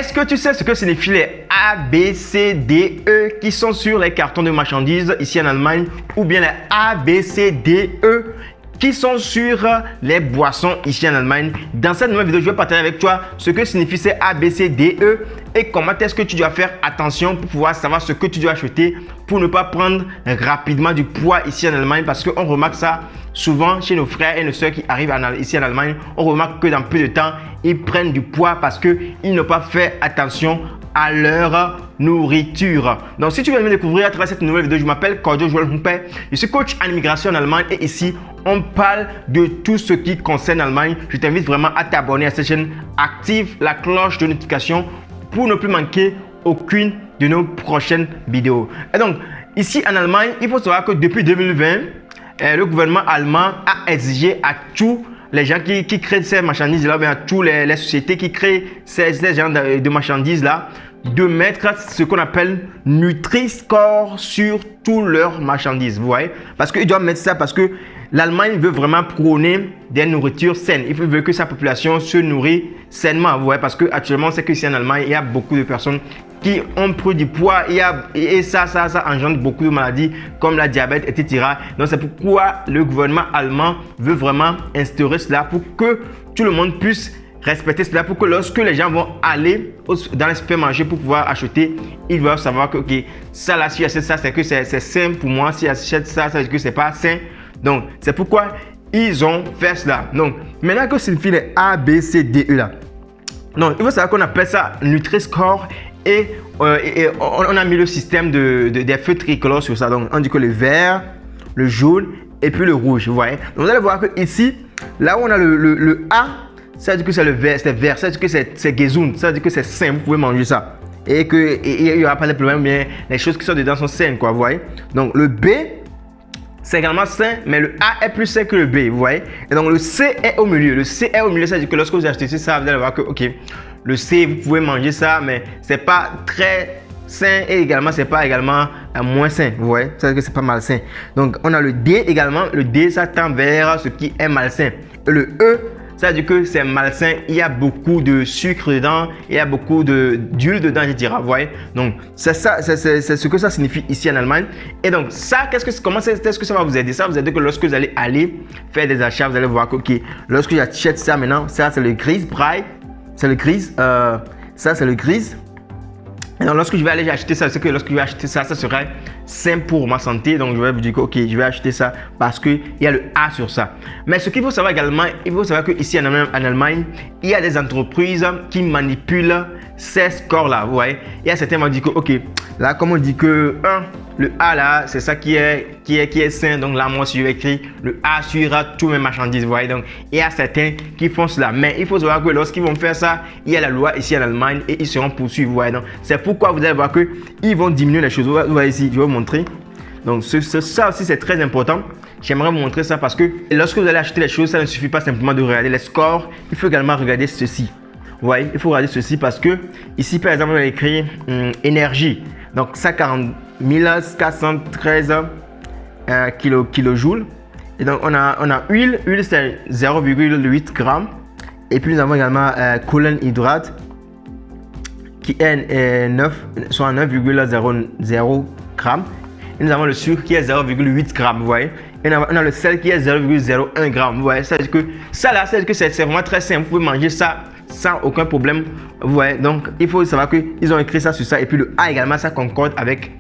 Est-ce que tu sais ce que signifient les A, B, C, D, E qui sont sur les cartons de marchandises ici en Allemagne ou bien les A, B, C, D, E qui sont sur les boissons ici en Allemagne? Dans cette nouvelle vidéo, je vais partager avec toi ce que signifient ces A, B, C, D, E et comment est-ce que tu dois faire attention pour pouvoir savoir ce que tu dois acheter pour ne pas prendre rapidement du poids ici en Allemagne, parce qu'on remarque ça souvent chez nos frères et nos soeurs qui arrivent ici en Allemagne. On remarque que dans peu de temps, ils prennent du poids parce qu'ils n'ont pas fait attention à leur nourriture. Donc, si tu veux me découvrir à travers cette nouvelle vidéo, je m'appelle Cordio Joël Humpé. Je suis coach en immigration en Allemagne et ici, on parle de tout ce qui concerne l'Allemagne. Je t'invite vraiment à t'abonner à cette chaîne. Active la cloche de notification pour ne plus manquer aucune de nos prochaines vidéos. Et donc, ici en Allemagne, il faut savoir que depuis 2020, le gouvernement allemand a exigé à tous les gens qui créent ces marchandises-là, à toutes les sociétés qui créent ces genres de marchandises-là, de mettre ce qu'on appelle Nutri-Score sur toutes leurs marchandises. Vous voyez? Parce qu'ils doivent mettre ça parce que l'Allemagne veut vraiment prôner des nourritures saines. Il veut que sa population se nourrit sainement. Vous voyez? Parce qu'actuellement, on sait qu'ici en Allemagne, il y a beaucoup de personnes qui ont pris du poids et ça engendre beaucoup de maladies comme la diabète, etc. Donc, c'est pourquoi le gouvernement allemand veut vraiment instaurer cela pour que tout le monde puisse respecter cela, pour que lorsque les gens vont aller dans les supermarchés pour pouvoir acheter, ils doivent savoir que ok, ça là, si j'achète ça, c'est que c'est sain pour moi. Si j'achète ça, c'est que c'est pas sain. Donc, c'est pourquoi ils ont fait cela. Donc, maintenant que signifie les A, B, C, D, E là. Donc, il faut savoir qu'on appelle ça Nutri-Score et on a mis le système des feux tricolores sur ça. Donc, on dit que le vert, le jaune et puis le rouge. Vous voyez? Donc, vous allez voir que ici, là où on a le A, ça veut dire que c'est le vert, ça veut dire que c'est gesund, ça veut dire que c'est sain, vous pouvez manger ça. Et qu'il n'y aura pas de problème, bien les choses qui sont dedans sont saines, quoi, vous voyez. Donc le B, c'est également sain, mais le A est plus sain que le B, vous voyez. Et donc le C est au milieu. Le C est au milieu, ça veut dire que lorsque vous achetez ça, vous allez voir que, ok, le C, vous pouvez manger ça, mais c'est pas très sain et également, c'est pas également moins sain, vous voyez. Ça veut dire que c'est pas malsain. Donc on a le D également. Le D, ça tend vers ce qui est malsain. Et le E, ça veut dire que c'est malsain, il y a beaucoup de sucre dedans, il y a beaucoup d'huile dedans, je dirais, vous voyez. Donc, c'est ça, c'est ce que ça signifie ici en Allemagne. Et donc, ça, comment est-ce que ça va vous aider? Ça va vous aider que lorsque vous allez faire des achats, vous allez voir que, ok, lorsque j'achète ça maintenant, ça c'est le gris, c'est le gris, ça c'est le gris. Et donc, lorsque je vais aller acheter ça, c'est que lorsque je vais acheter ça, ça serait sain pour ma santé. Donc, je vais vous dire que, ok, je vais acheter ça parce qu'il y a le A sur ça. Mais ce qu'il faut savoir également, il faut savoir qu'ici en Allemagne, il y a des entreprises qui manipulent ces scores-là. Vous voyez, il y a certains qui vont dire que, ok, là, comme on dit que le A là, c'est ça qui est sain. Donc là, moi, si je vais écrire le A sur tous mes marchandises, vous voyez. Donc, il y a certains qui font cela. Mais il faut savoir que lorsqu'ils vont faire ça, il y a la loi ici en Allemagne et ils seront poursuivis, vous voyez. Donc, c'est pourquoi vous allez voir qu'ils vont diminuer les choses. Vous voyez ici, je vais vous montrer. Donc, ça aussi, c'est très important. J'aimerais vous montrer ça parce que lorsque vous allez acheter les choses, ça ne suffit pas simplement de regarder les scores. Il faut également regarder ceci. Vous voyez, il faut regarder ceci parce que ici, par exemple, on va écrire énergie. Donc, ça, 40 413 kilojoules. Et donc, on a huile. Huile, c'est 0,8 grammes. Et puis, nous avons également colonhydrate qui est 9,00 grammes. Et nous avons le sucre qui est 0,8 grammes, vous voyez. Et on a le sel qui est 0,01 grammes, vous voyez. C'est-à-dire que ça là, c'est vraiment très simple. Vous pouvez manger ça sans aucun problème, vous voyez. Donc, il faut savoir qu'ils ont écrit ça sur ça. Et puis, le A également, ça concorde avec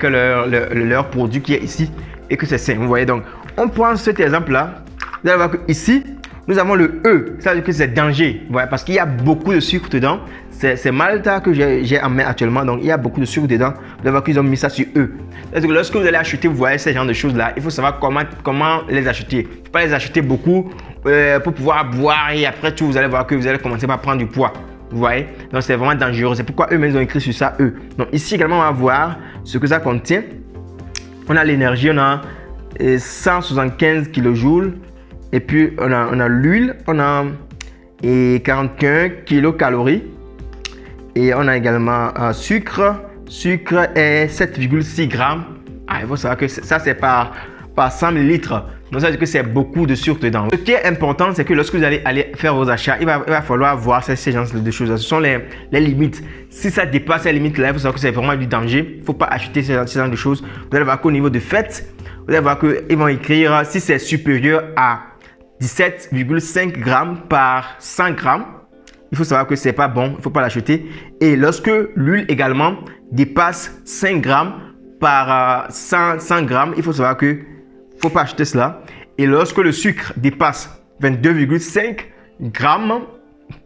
leur produit qui est ici et que c'est sain, vous voyez. Donc, on prend cet exemple-là. Vous allez voir que ici, nous avons le E, ça veut dire que c'est danger, vous voyez, parce qu'il y a beaucoup de sucre dedans. C'est Malta que j'ai en main actuellement, donc il y a beaucoup de sucre dedans. Vous allez voir qu'ils ont mis ça sur E. C'est-à-dire que lorsque vous allez acheter, vous voyez ces genres de choses-là, il faut savoir comment les acheter. Il ne faut pas les acheter beaucoup pour pouvoir boire et après tout, vous allez voir que vous allez commencer par prendre du poids. Vous voyez, donc c'est vraiment dangereux. C'est pourquoi eux-mêmes ont écrit sur ça E. Donc ici également, on va voir ce que ça contient. On a l'énergie, on a 175 kilojoules. Et puis, on a l'huile, on a 41 kilocalories. Et on a également sucre. Sucre est 7,6 grammes. Ah, il faut savoir que ça, c'est par par 100 ml. Donc ça veut dire que c'est beaucoup de sucre dedans. Ce qui est important, c'est que lorsque vous allez aller faire vos achats, il va falloir voir ces genres de choses. Ce sont les limites. Si ça dépasse les limites là, il faut savoir que c'est vraiment du danger. Il ne faut pas acheter ce genre de choses. Vous allez voir qu'au niveau de fait, vous allez voir qu'ils vont écrire si c'est supérieur à 17,5 grammes par 100 grammes. Il faut savoir que c'est pas bon, il ne faut pas l'acheter. Et lorsque l'huile également dépasse 5 grammes par 100 grammes, il faut savoir que faut pas acheter cela. Et lorsque le sucre dépasse 22,5 grammes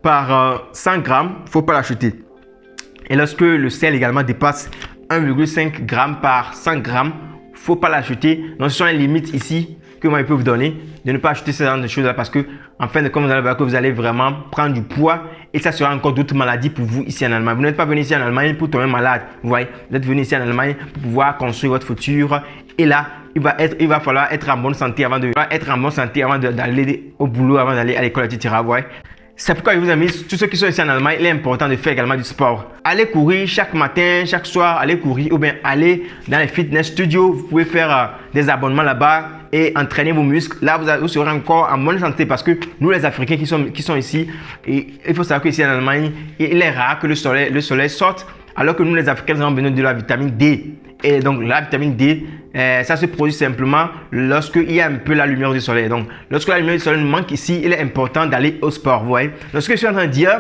par 100 grammes, faut pas l'acheter. Et lorsque le sel également dépasse 1,5 grammes par 100 grammes, faut pas l'acheter. Donc, ce sont les limites ici que moi je peux vous donner de ne pas acheter ce genre de choses là parce que en fin de compte, vous allez voir que vous allez vraiment prendre du poids et ça sera encore d'autres maladies pour vous ici en Allemagne. Vous n'êtes pas venu ici en Allemagne pour tomber malade. Vous voyez, vous êtes venu ici en Allemagne pour pouvoir construire votre futur et là, il va falloir être en bonne santé avant d'aller au boulot, avant d'aller à l'école, etc. Vous voyez. C'est pourquoi je vous invite, tous ceux qui sont ici en Allemagne, il est important de faire également du sport. Allez courir chaque matin, chaque soir, allez courir ou bien allez dans les fitness studios. Vous pouvez faire des abonnements là-bas et entraîner vos muscles. Là, vous serez encore en bonne santé parce que nous, les Africains qui sont ici, et il faut savoir qu'ici en Allemagne, il est rare que le soleil sorte alors que nous, les Africains, nous avons besoin de la vitamine D. Et donc, la vitamine D, ça se produit simplement lorsqu'il y a un peu la lumière du soleil. Donc, lorsque la lumière du soleil nous manque ici, il est important d'aller au sport. Vous voyez, lorsque je suis en train de dire,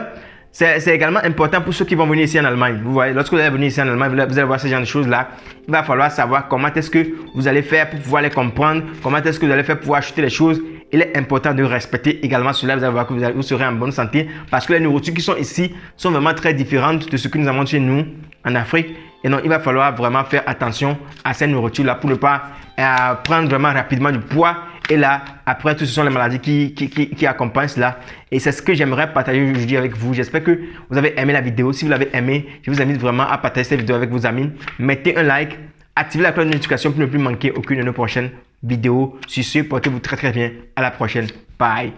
c'est également important pour ceux qui vont venir ici en Allemagne. Vous voyez, lorsque vous allez venir ici en Allemagne, vous allez voir ce genre de choses-là. Il va falloir savoir comment est-ce que vous allez faire pour pouvoir les comprendre, comment est-ce que vous allez faire pour pouvoir acheter les choses. Il est important de respecter également cela. Vous allez voir que vous serez en bonne santé parce que les nourritures qui sont ici sont vraiment très différentes de ce que nous avons chez nous en Afrique. Et donc, il va falloir vraiment faire attention à ces nourritures-là pour ne pas prendre vraiment rapidement du poids. Et là, après, tout ce sont les maladies qui accompagnent cela. Et c'est ce que j'aimerais partager aujourd'hui avec vous. J'espère que vous avez aimé la vidéo. Si vous l'avez aimé, je vous invite vraiment à partager cette vidéo avec vos amis. Mettez un like, activez la cloche de notification pour ne plus manquer aucune de nos prochaines vidéos. Sur ce, portez-vous très très bien. À la prochaine. Bye.